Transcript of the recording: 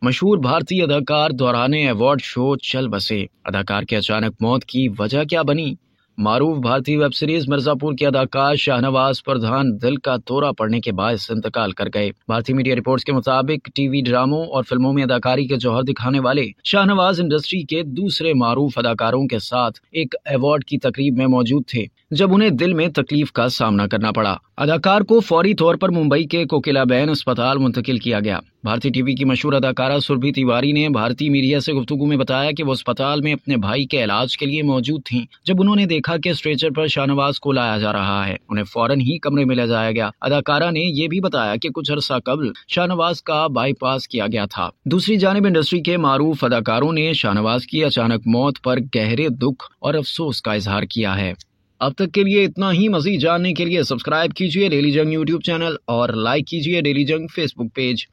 मशहूर भारतीय अदाकार दौराने अवार्ड शो चल बसे। अदाकार की अचानक मौत की वजह क्या बनी? मारूफ भारतीय वेब सीरीज मिर्जापुर के अदाकार शाहनवाज प्रधान दिल का दौरा पड़ने के बाद इंतकाल कर गए। भारतीय मीडिया रिपोर्ट्स के मुताबिक टीवी ड्रामों और फिल्मों में अदाकारी के जौहर दिखाने वाले शाहनवाज इंडस्ट्री के दूसरे मारूफ अदाकारों के साथ एक अवार्ड की तकरीब में मौजूद थे जब उन्हें दिल में तकलीफ का सामना करना पड़ा। अदाकार को फौरी तौर पर मुंबई के कोकिलाबेन अस्पताल मुंतकिल किया गया। भारतीय टीवी की मशहूर अदाकारा सुरभि तिवारी ने भारतीय मीडिया से गुफ्तगू में बताया कि वो अस्पताल में अपने भाई के इलाज के लिए मौजूद थीं जब उन्होंने देखा कि स्ट्रेचर पर शाहनवाज को लाया जा रहा है। उन्हें फौरन ही कमरे में ले जाया गया। अदाकारा ने यह भी बताया कि कुछ अरसा कबल शाहनवाज का बाईपास किया गया था। दूसरी जानिब इंडस्ट्री के मारूफ अदाकारों ने शाहनवाज की अचानक मौत पर गहरे दुख और अफसोस का इजहार किया है। अब तक के लिए इतना ही। मजीद जानने के लिए सब्सक्राइब कीजिए डेली जंग यूट्यूब चैनल और लाइक कीजिए डेली जंग फेसबुक पेज।